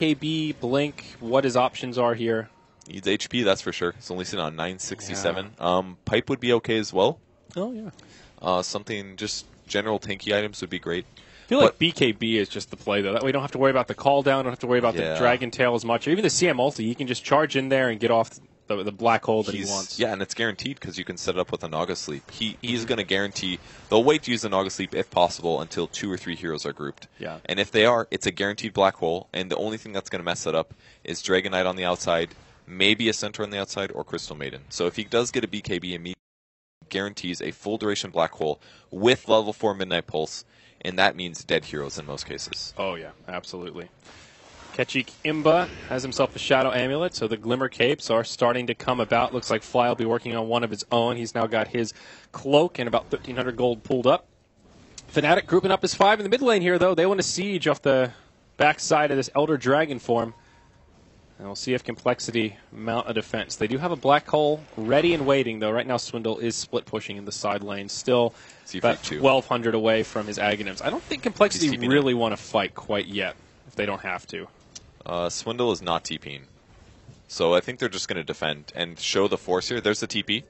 KB, Blink, what his options are here. Needs HP, that's for sure. It's only sitting on 967. Yeah. Pipe would be okay as well. Oh, yeah. Something, just general tanky items would be great. I feel like BKB is just the play, though. That way you don't have to worry about the call down, don't have to worry about the Dragon Tail as much, or even the CM ulti. You can just charge in there and get off the black hole that he wants. Yeah, and it's guaranteed because you can set it up with a Naga Sleep. He's going to guarantee, they'll wait to use the Naga Sleep if possible until 2 or 3 heroes are grouped. Yeah. And if they are, it's a guaranteed black hole, and the only thing that's going to mess it up is Dragon Knight on the outside, maybe a Centaur on the outside, or Crystal Maiden. So if he does get a BKB, immediately guarantees a full duration black hole with level 4 Midnight Pulse, and that means dead heroes in most cases. Oh, yeah, absolutely. Ketchik Imba has himself a Shadow Amulet, so the Glimmer Capes are starting to come about. Looks like Fly will be working on one of his own. He's now got his Cloak and about 1,300 gold pulled up. Fnatic grouping up as 5 in the mid lane here, though. They want to siege off the backside of this Elder Dragon form. And we'll see if Complexity mount a defense. They do have a black hole ready and waiting, though. Right now, Swindle is split pushing in the side lane, still about 1,200 away from his Aghanims. I don't think Complexity really want to fight quite yet, if they don't have to. Swindle is not TPing. So I think they're just going to defend and show the force here. There's the TP.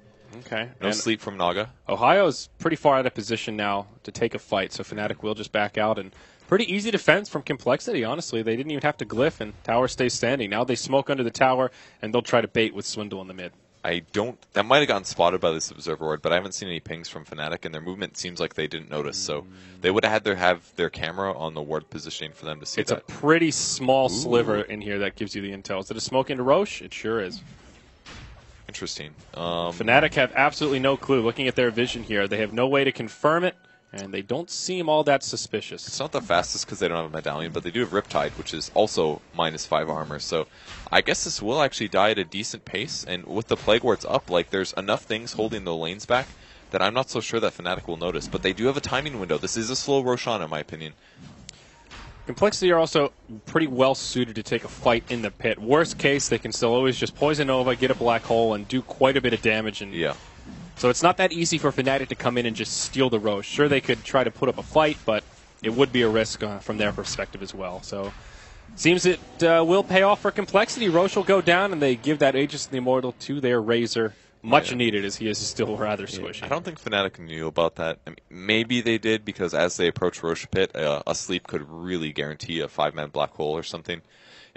Okay. No sleep from Naga. Ohio's pretty far out of position now to take a fight, so Fnatic will just back out. And pretty easy defense from Complexity, honestly. They didn't even have to glyph, and tower stays standing. Now they smoke under the tower, and they'll try to bait with Swindle in the mid. That might have gotten spotted by this Observer Ward, but I haven't seen any pings from Fnatic, and their movement seems like they didn't notice. So they would have had their camera on the ward positioning for them to see that. It's a pretty small sliver in here that gives you the intel. Is it a smoke into Roche? It sure is. Interesting. Fnatic have absolutely no clue. Looking at their vision here, they have no way to confirm it, and they don't seem all that suspicious. It's not the fastest because they don't have a medallion, but they do have Riptide, which is also -5 armor. So I guess this will actually die at a decent pace, and with the Plague Wards up, like there's enough things holding the lanes back that I'm not so sure that Fnatic will notice. But they do have a timing window. This is a slow Roshan, in my opinion. Complexity are also pretty well suited to take a fight in the pit. Worst case, they can still always just poison Nova, get a black hole, and do quite a bit of damage. And yeah. So it's not that easy for Fnatic to come in and just steal the Roche. Sure, they could try to put up a fight, but it would be a risk from their perspective as well. So seems it will pay off for Complexity. Roche will go down, and they give that Aegis of the Immortal to their Razor. Much needed, as he is still rather squishy. I don't think Fnatic knew about that. I mean, maybe they did, because as they approach Roche Pit, a sleep could really guarantee a 5-man black hole or something.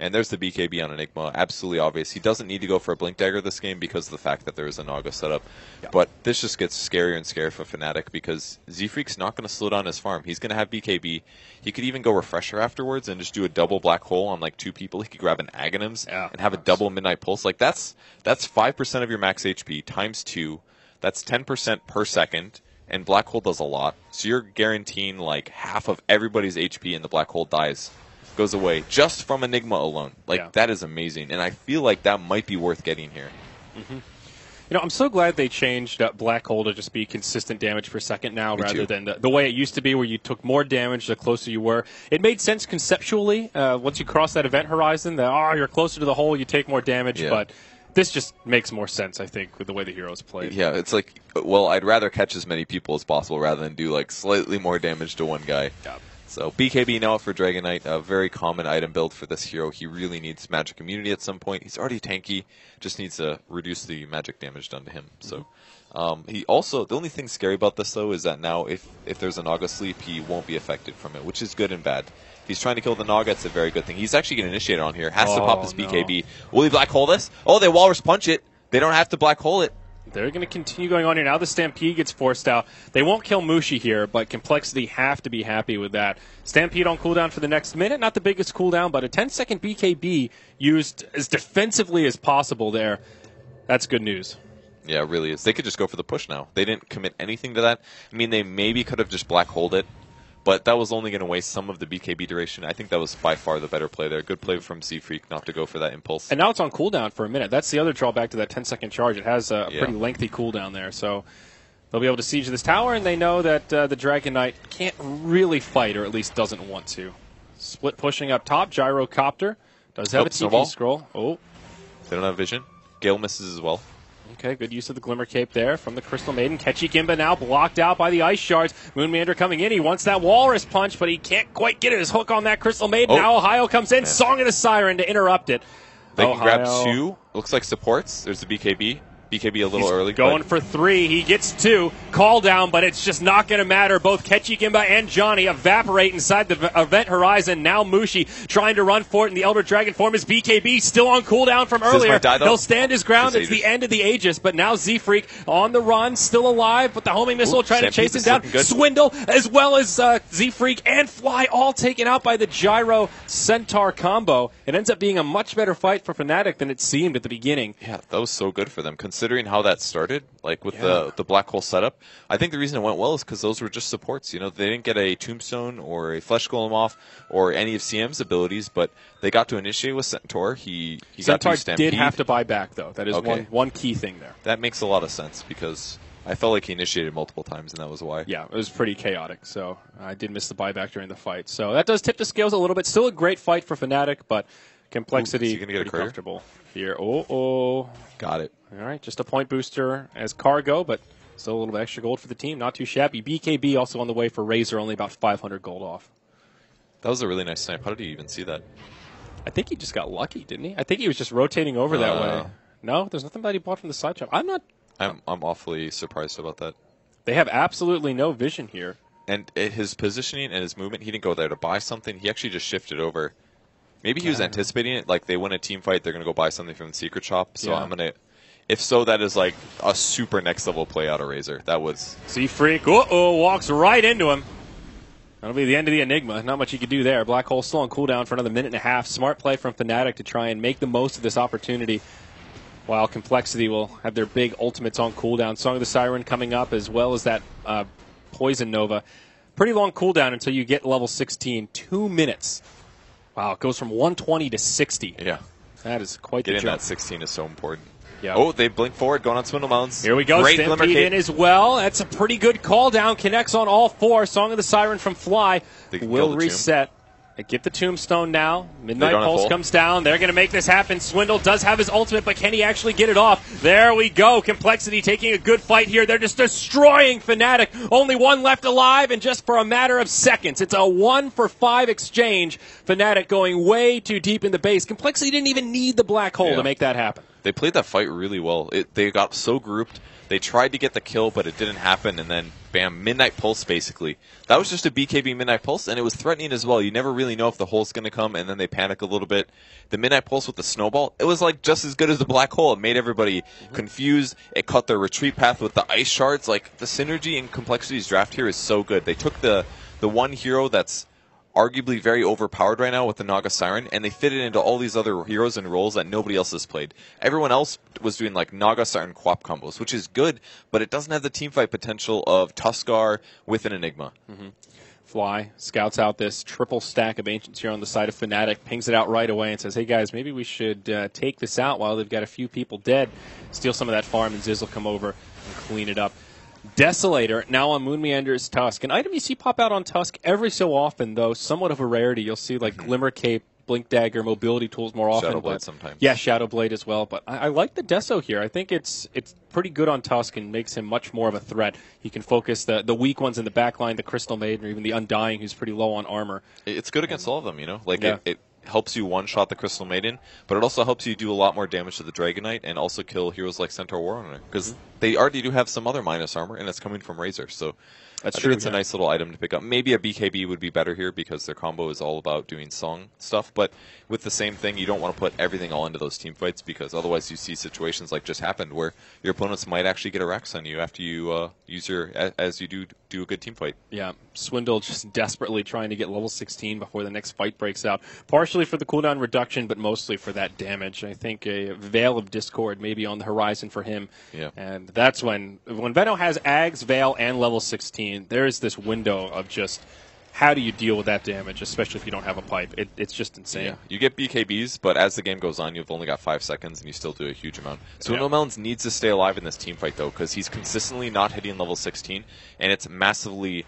And there's the BKB on Enigma. Absolutely obvious. He doesn't need to go for a Blink Dagger this game because of the fact that there is a Naga setup. Yeah. But this just gets scarier and scarier for Fnatic because Z-Freak's not going to slow down his farm. He's going to have BKB. He could even go Refresher afterwards and just do a double black hole on like 2 people. He could grab an Aghanims and have a double Midnight Pulse. Like that's 5% of your max HP times 2. That's 10% per second. And black hole does a lot. So you're guaranteeing like half of everybody's HP and the black hole dies. Goes away just from Enigma alone. That is amazing, and I feel like that might be worth getting here. You know, I'm so glad they changed Black Hole to just be consistent damage per second now, rather than the way it used to be, where you took more damage the closer you were. It made sense conceptually once you cross that event horizon. That you're closer to the hole, you take more damage, but this just makes more sense, I think, with the way the heroes play. Yeah, it's like, well, I'd rather catch as many people as possible rather than do like slightly more damage to one guy. Yeah. So BKB now for Dragon Knight, a very common item build for this hero. He really needs magic immunity at some point. He's already tanky, just needs to reduce the magic damage done to him. So he also, the only thing scary about this though is that now if there's a Naga sleep, he won't be affected from it, which is good and bad. If he's trying to kill the Naga, it's a very good thing. He's actually going to initiate on here, has to pop his BKB. Will he black hole this? Oh, they Walrus punch it. They don't have to black hole it. They're going to continue going on here. Now the Stampede gets forced out. They won't kill Mushi here, but Complexity have to be happy with that. Stampede on cooldown for the next minute. Not the biggest cooldown, but a 10-second BKB used as defensively as possible there. That's good news. Yeah, it really is. They could just go for the push now. They didn't commit anything to that. I mean, they maybe could have just black holed it, but that was only going to waste some of the BKB duration. I think that was by far the better play there. Good play from Z-Freak not to go for that impulse. And now it's on cooldown for a minute. That's the other drawback to that 10-second charge. It has a pretty lengthy cooldown there. So they'll be able to siege this tower, and they know that the Dragon Knight can't really fight, or at least doesn't want to. Split pushing up top. Gyrocopter does have a TP scroll. Oh. They don't have vision. Gale misses as well. Okay, good use of the Glimmer Cape there from the Crystal Maiden. Ketchy Gimba now blocked out by the Ice Shards. Moonmeander coming in. He wants that Walrus Punch, but he can't quite get his hook on that Crystal Maiden. Now Ohio comes in. Man. Song of the Siren to interrupt it. They can grab 2. Looks like supports. There's the BKB. BKB a little early. Going for 3. He gets 2. Call down, but it's just not going to matter. Both Ketchy Gimba and Johnny evaporate inside the event horizon. Now Mushi trying to run for it in the Elder Dragon form. His BKB still on cooldown from earlier. He'll stand his ground. It's the end of the Aegis, but now Z-Freak on the run, still alive, but the homing missile trying to chase him down. Swindle, as well as Z-Freak and Fly, all taken out by the Gyro Centaur combo. It ends up being a much better fight for Fnatic than it seemed at the beginning. Yeah, that was so good for them. Considering how that started, like with the black hole setup, I think the reason it went well is because those were just supports. You know, they didn't get a Tombstone or a Flesh Golem off or any of CM's abilities, but they got to initiate with Centaur. He got to Stampede. Did have to buy back though. That is one key thing there. That makes a lot of sense because I felt like he initiated multiple times, and that was why. Yeah, it was pretty chaotic. So I did miss the buyback during the fight. So that does tip the scales a little bit. Still a great fight for Fnatic, but Complexity pretty comfortable here. Got it. All right, just a point booster as cargo, but still a little bit extra gold for the team. Not too shabby. BKB also on the way for Razor, only about 500 gold off. That was a really nice snipe. How did he even see that? I think he just got lucky, didn't he? I think he was just rotating over that way. No, there's nothing that he bought from the side shop. I'm awfully surprised about that. They have absolutely no vision here. And his positioning and his movement, he didn't go there to buy something. He actually just shifted over. Maybe he was anticipating it. Like, they win a team fight, they're going to go buy something from the secret shop. So I'm going to... If so, that is like a super next level play out of Razor. That was... Z-Freak, walks right into him. That'll be the end of the Enigma. Not much you could do there. Black Hole still on cooldown for another minute and a half. Smart play from Fnatic to try and make the most of this opportunity, while Complexity will have their big ultimates on cooldown. Song of the Siren coming up, as well as that Poison Nova. Pretty long cooldown until you get level 16. 2 minutes. Wow, it goes from 120 to 60. Yeah. That is quite the jump. Getting that 16 is so important. Yeah. Oh, they blink forward, going on Swindle Mountains. Here we go. Great Stampede in as well. That's a pretty good call down. Connects on all 4. Song of the Siren from Fly will reset. They get the Tombstone now. Midnight Pulse comes down. They're going to make this happen. Swindle does have his ultimate, but can he actually get it off? There we go. Complexity taking a good fight here. They're just destroying Fnatic. Only 1 left alive, and just for a matter of seconds. It's a 1-for-5 exchange. Fnatic going way too deep in the base. Complexity didn't even need the black hole to make that happen. They played that fight really well. They got so grouped. They tried to get the kill, but it didn't happen, and then, bam, Midnight Pulse, basically. That was just a BKB Midnight Pulse, and it was threatening as well. You never really know if the hole's going to come, and then they panic a little bit. The Midnight Pulse with the Snowball, it was like just as good as the Black Hole. It made everybody confused. It cut their retreat path with the Ice Shards. Like, the synergy in Complexity's draft here is so good. They took the one hero that's arguably very overpowered right now with the Naga Siren, and they fit it into all these other heroes and roles that nobody else has played. Everyone else was doing like Naga Siren Quap combos, which is good, but it doesn't have the teamfight potential of Tuskar with an Enigma. Fly scouts out this triple stack of Ancients here on the side of Fnatic, pings it out right away and says, hey guys, maybe we should take this out while they've got a few people dead, steal some of that farm, and Ziz will come over and clean it up. Desolator now on Moonmeander's Tusk. An item you see pop out on Tusk every so often, though, somewhat of a rarity. You'll see like Glimmer Cape, Blink Dagger, mobility tools more often. Shadow Blade sometimes. Yeah, Shadow Blade as well. But I like the Deso here. I think it's pretty good on Tusk and makes him much more of a threat. He can focus the weak ones in the back line, the Crystal Maiden, or even the Undying, who's pretty low on armar. It's good against all of them, you know? Like, it helps you one-shot the Crystal Maiden, but it also helps you do a lot more damage to the Dragon Knight and also kill heroes like Centaur Warrunner, because they already do have some other minus armor, and it's coming from Razor, so I think it's a nice little item to pick up. Maybe a BKB would be better here because their combo is all about doing song stuff, but with the same thing, you don't want to put everything all into those team fights because otherwise you see situations like just happened where your opponents might actually get a Rex on you after you use as you do a good team fight. Yeah, Swindle just desperately trying to get level 16 before the next fight breaks out. Partially for the cooldown reduction, but mostly for that damage. I think a Veil of Discord may be on the horizon for him. Yeah. And that's when Veno has Ags, Veil, and level 16, there's this window of just how do you deal with that damage, especially if you don't have a pipe. It's just insane. Yeah. You get BKBs, but as the game goes on, you've only got 5 seconds, and you still do a huge amount. Swindle Melons needs to stay alive in this team fight, though, because he's consistently not hitting level 16, and it's massively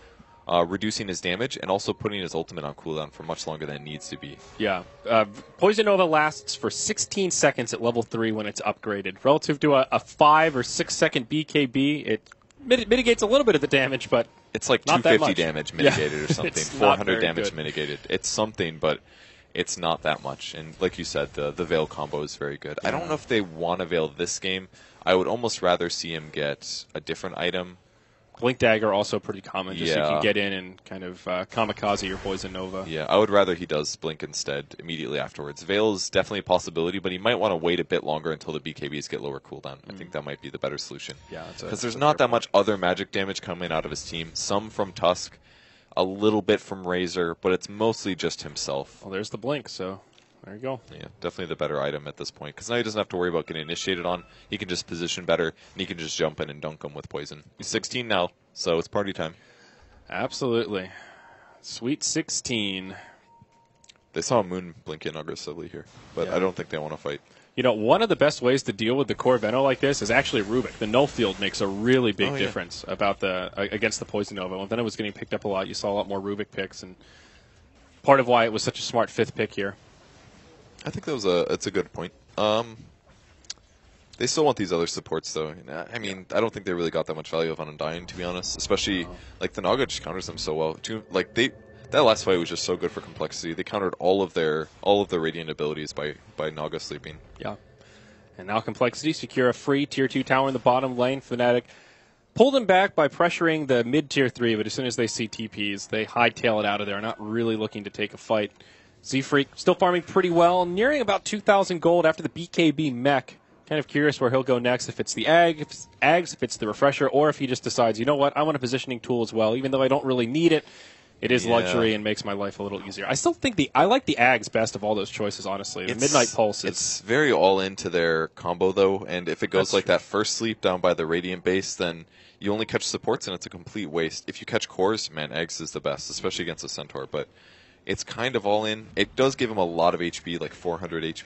reducing his damage, and also putting his ultimate on cooldown for much longer than it needs to be. Yeah. Poison Nova lasts for 16 seconds at level 3 when it's upgraded. Relative to a 5 or 6 second BKB, it mitigates a little bit of the damage, but it's like not 250 damage mitigated or something, 400 damage good. mitigated. It's something, but it's not that much. And like you said, the Veil combo is very good. Yeah. I don't know if they want to Veil this game. I would almost rather see him get a different item. Blink Dagger also pretty common, just so you can get in and kind of kamikaze your Poison Nova. Yeah, I would rather he does Blink instead immediately afterwards. Veil is definitely a possibility, but he might want to wait a bit longer until the BKBs get lower cooldown. I think that might be the better solution. Yeah, because there's not that much other magic damage coming out of his team. Some from Tusk, a little bit from Razor, but it's mostly just himself. Well, there's the Blink, so there you go. Yeah, definitely the better item at this point, because now he doesn't have to worry about getting initiated on. He can just position better, and he can just jump in and dunk him with poison. He's 16 now, so it's party time. Absolutely. Sweet 16. They saw Moon blink in aggressively here, but I don't think they want to fight. You know, one of the best ways to deal with the Corvino like this is actually Rubik. The null field makes a really big difference against the Poison Nova. When Venom was getting picked up a lot, you saw a lot more Rubik picks, and part of why it was such a smart 5th pick here. I think it's a good point. They still want these other supports, though. I mean, I don't think they really got that much value of Undying, to be honest. Especially, like, the Naga just counters them so well. That last fight was just so good for complexity. They countered all of their Radiant abilities by Naga sleeping. Yeah. And now complexity secure a free tier 2 tower in the bottom lane. Fnatic pulled them back by pressuring the mid tier 3, but as soon as they see TPs, they hightail it out of there, not really looking to take a fight. Z-Freak still farming pretty well, nearing about 2,000 gold after the BKB mech. Kind of curious where he'll go next, if it's the Ags, if it's the Refresher, or if he just decides, you know what, I want a positioning tool as well. Even though I don't really need it, it is luxury and makes my life a little easier. I still think I like the Ags best of all those choices, honestly. The Midnight Pulse It's very all into their combo, though, and if it goes like that first sleep down by the Radiant base, then you only catch supports, and it's a complete waste. If you catch cores, man, Ags is the best, especially against a Centaur, but it's kind of all in. It does give him a lot of HP, like 400 HP